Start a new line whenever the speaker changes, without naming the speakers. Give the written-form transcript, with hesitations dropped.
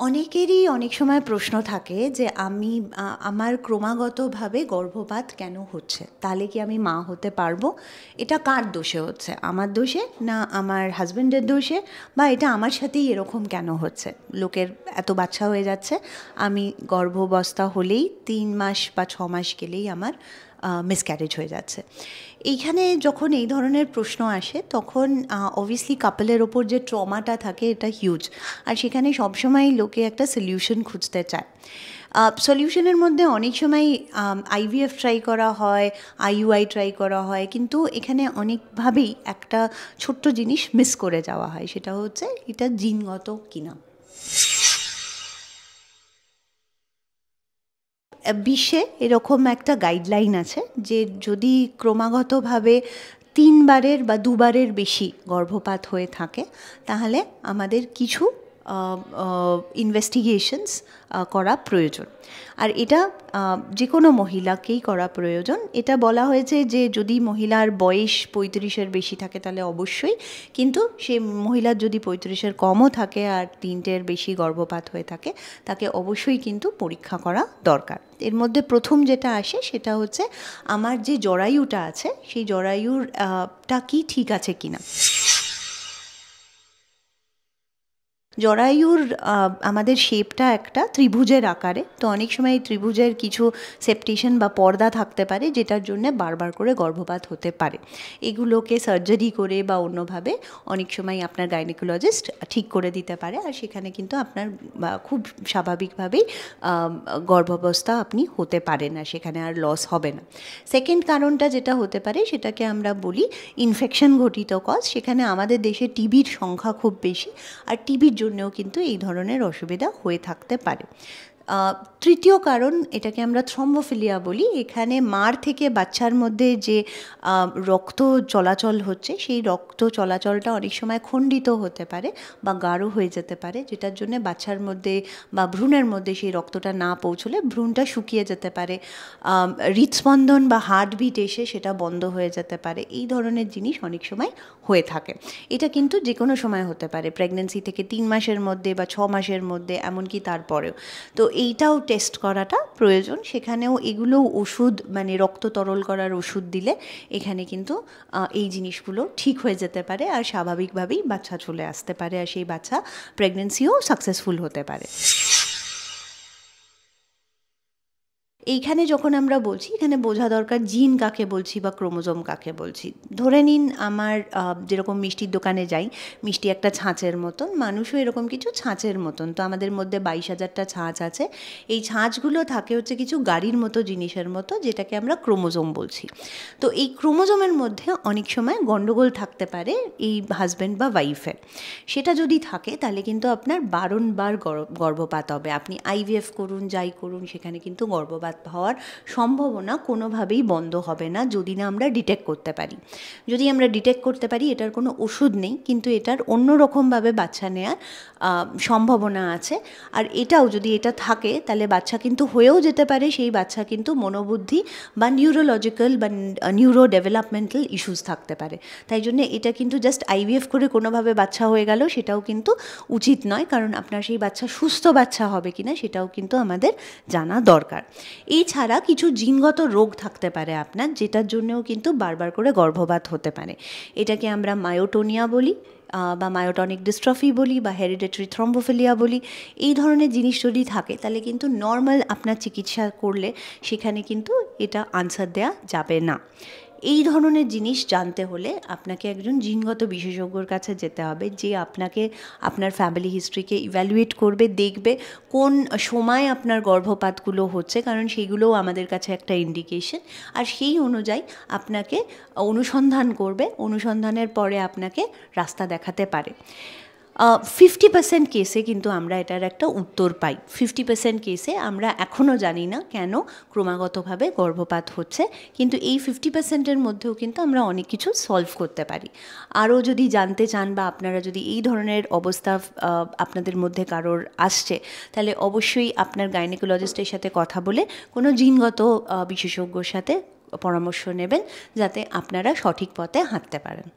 অনেকেরই অনেক সময় প্রশ্ন থাকে যে আমি আমার ক্রমাগতভাবে গর্ভপাত কেন হচ্ছে, তাহলে কি আমি মা হতে পারবো? এটা কার দোষে হচ্ছে, আমার দোষে না আমার হাজব্যান্ডের দোষে, বা এটা আমার সাথেই এরকম কেন হচ্ছে? লোকের এত বাচ্চা হয়ে যাচ্ছে, আমি গর্ভাবস্থা হলেই 3 মাস বা 6 মাস গেলেই আমার মিসক্যারেজ হয়ে যাচ্ছে। এইখানে যখন এই ধরনের প্রশ্ন আসে তখন অবভিয়াসলি কাপলের ওপর যে ট্রমাটা থাকে এটা হিউজ, আর সেখানে সবসময় লোকে একটা সলিউশন খুঁজতে চায়। সলিউশনের মধ্যে অনেক সময় আইভিএফ ট্রাই করা হয়, আইইউআই ট্রাই করা হয়, কিন্তু এখানে অনেকভাবেই একটা ছোট্ট জিনিস মিস করে যাওয়া হয়, সেটা হচ্ছে এটা জিনগত কিনা। বিশ্বে এরকম একটা গাইডলাইন আছে যে যদি ক্রমাগতভাবে 3বারের বা 2বারের বেশি গর্ভপাত হয়ে থাকে তাহলে আমাদের কিছু ইনভেস্টিগেশনস করা প্রয়োজন। আর এটা যে কোনো মহিলাকেই করা প্রয়োজন। এটা বলা হয়েছে যে যদি মহিলার বয়স 35-এর বেশি থাকে তাহলে অবশ্যই, কিন্তু সে মহিলার যদি 35-এর কমও থাকে আর 3টের বেশি গর্ভপাত হয়ে থাকে তাকে অবশ্যই কিন্তু পরীক্ষা করা দরকার। এর মধ্যে প্রথম যেটা আসে সেটা হচ্ছে আমার যে জরায়ুটা আছে সেই জরায়ুটা কি ঠিক আছে কিনা। জরায়ুর আমাদের শেপটা একটা ত্রিভুজের আকারে, তো অনেক সময় এই ত্রিভুজের কিছু সেপটেশন বা পর্দা থাকতে পারে যেটার জন্য বারবার করে গর্ভপাত হতে পারে। এগুলোকে সার্জারি করে বা অন্যভাবে অনেক সময় আপনার গাইনোকোলজিস্ট ঠিক করে দিতে পারে, আর সেখানে কিন্তু আপনার খুব স্বাভাবিকভাবেই গর্ভাবস্থা আপনি হতে পারেন, আর সেখানে আর লস হবে না। সেকেন্ড কারণটা যেটা হতে পারে সেটাকে আমরা বলি ইনফেকশন ঘটিত কজ। সেখানে আমাদের দেশে টিবির সংখ্যা খুব বেশি, আর টিবির জন্যও কিন্তু এই ধরনের অসুবিধা হয়ে থাকতে পারে। তৃতীয় কারণ, এটাকে আমরা থ্রম্বোফিলিয়া বলি। এখানে মার থেকে বাচ্চার মধ্যে যে রক্ত চলাচল হচ্ছে সেই রক্ত চলাচলটা অনেক সময় খণ্ডিত হতে পারে বা গাঢ় হয়ে যেতে পারে, যেটার জন্য বাচ্চার মধ্যে বা ভ্রূণের মধ্যে সেই রক্তটা না পৌঁছলে ভ্রূণটা শুকিয়ে যেতে পারে, হৃদস্পন্দন বা হার্টবিট এসে সেটা বন্ধ হয়ে যেতে পারে। এই ধরনের জিনিস অনেক সময় হয়ে থাকে। এটা কিন্তু যে কোনো সময় হতে পারে, প্রেগনেন্সি থেকে 3 মাসের মধ্যে বা 6 মাসের মধ্যে, এমনকি তারপরেও। তো এইটাও টেস্ট করাটা প্রয়োজন। সেখানেও এগুলো ওষুধ মানে রক্ত তরল করার ওষুধ দিলে এখানে কিন্তু এই জিনিসগুলো ঠিক হয়ে যেতে পারে, আর স্বাভাবিকভাবেই বাচ্চা চলে আসতে পারে, আর সেই বাচ্চা প্রেগনেন্সিও সাকসেসফুল হতে পারে। এইখানে যখন আমরা বলছি, এখানে বোঝা দরকার জিন কাকে বলছি বা ক্রোমোজোম কাকে বলছি। ধরে নিন আমার যেরকম মিষ্টির দোকানে যাই, মিষ্টি একটা ছাঁচের মতন, মানুষও এরকম কিছু ছাঁচের মতন। তো আমাদের মধ্যে 22,000টা ছাঁচ আছে। এই ছাঁচগুলো থাকে হচ্ছে কিছু গাড়ির মতো জিনিসের মতো, যেটাকে আমরা ক্রোমোজোম বলছি। তো এই ক্রোমোজোমের মধ্যে অনেক সময় গণ্ডগোল থাকতে পারে এই হাজব্যান্ড বা ওয়াইফের। সেটা যদি থাকে তাহলে কিন্তু আপনার বারংবার গর্ভপাত হবে। আপনি আইভিএফ করুন, যাই করুন, সেখানে কিন্তু গর্ভপাত হওয়ার সম্ভাবনা কোনোভাবেই বন্ধ হবে না যদি না আমরা ডিটেক্ট করতে পারি। যদি আমরা ডিটেক্ট করতে পারি, এটার কোনো ওষুধ নেই, কিন্তু এটার অন্য রকমভাবে বাচ্চা নেওয়ার সম্ভাবনা আছে। আর এটাও যদি এটা থাকে তাহলে বাচ্চা কিন্তু হয়েও যেতে পারে, সেই বাচ্চা কিন্তু মনোবুদ্ধি বা নিউরোলজিক্যাল বা নিউরো ডেভেলপমেন্টাল ইস্যুস থাকতে পারে। তাই জন্য এটা কিন্তু জাস্ট আইভিএফ করে কোনোভাবে বাচ্চা হয়ে গেল সেটাও কিন্তু উচিত নয়, কারণ আপনার সেই বাচ্চা সুস্থ বাচ্চা হবে কিনা সেটাও কিন্তু আমাদের জানা দরকার। এছাড়া কিছু জিনগত রোগ থাকতে পারে আপনার, যেটার জন্যও কিন্তু বারবার করে গর্ভপাত হতে পারে। এটাকে আমরা মায়োটোনিয়া বলি বা মায়োটনিক ডিস্ট্রফি বলি বা হেরিডিটারি থ্রম্বোফিলিয়া বলি। এই ধরনের জিনিস যদি থাকে তাহলে কিন্তু নর্মাল আপনার চিকিৎসা করলে সেখানে কিন্তু এটা আনসার দেওয়া যাবে না। এই ধরনের জিনিস জানতে হলে আপনাকে একজন জিনগত বিশেষজ্ঞর কাছে যেতে হবে, যে আপনাকে আপনার ফ্যামিলি হিস্ট্রিকে ইভ্যালুয়েট করবে, দেখবে কোন সময় আপনার গর্ভপাতগুলো হচ্ছে, কারণ সেইগুলোও আমাদের কাছে একটা ইন্ডিকেশন। আর সেই অনুযায়ী আপনাকে অনুসন্ধান করবে, অনুসন্ধানের পরে আপনাকে রাস্তা দেখাতে পারে। 50% কেসে কিন্তু আমরা এটার একটা উত্তর পাই। 50% কেসে আমরা এখনও জানি না কেন ক্রমাগতভাবে গর্ভপাত হচ্ছে, কিন্তু এই 50%-এর মধ্যেও কিন্তু আমরা অনেক কিছু সলভ করতে পারি। আরও যদি জানতে চান বা আপনারা যদি এই ধরনের অবস্থা আপনাদের মধ্যে কারোর আসছে, তাহলে অবশ্যই আপনার গাইনোকোলজিস্টের সাথে কথা বলে কোনো জিনগত বিশেষজ্ঞর সাথে পরামর্শ নেবেন, যাতে আপনারা সঠিক পথে হাঁটতে পারেন।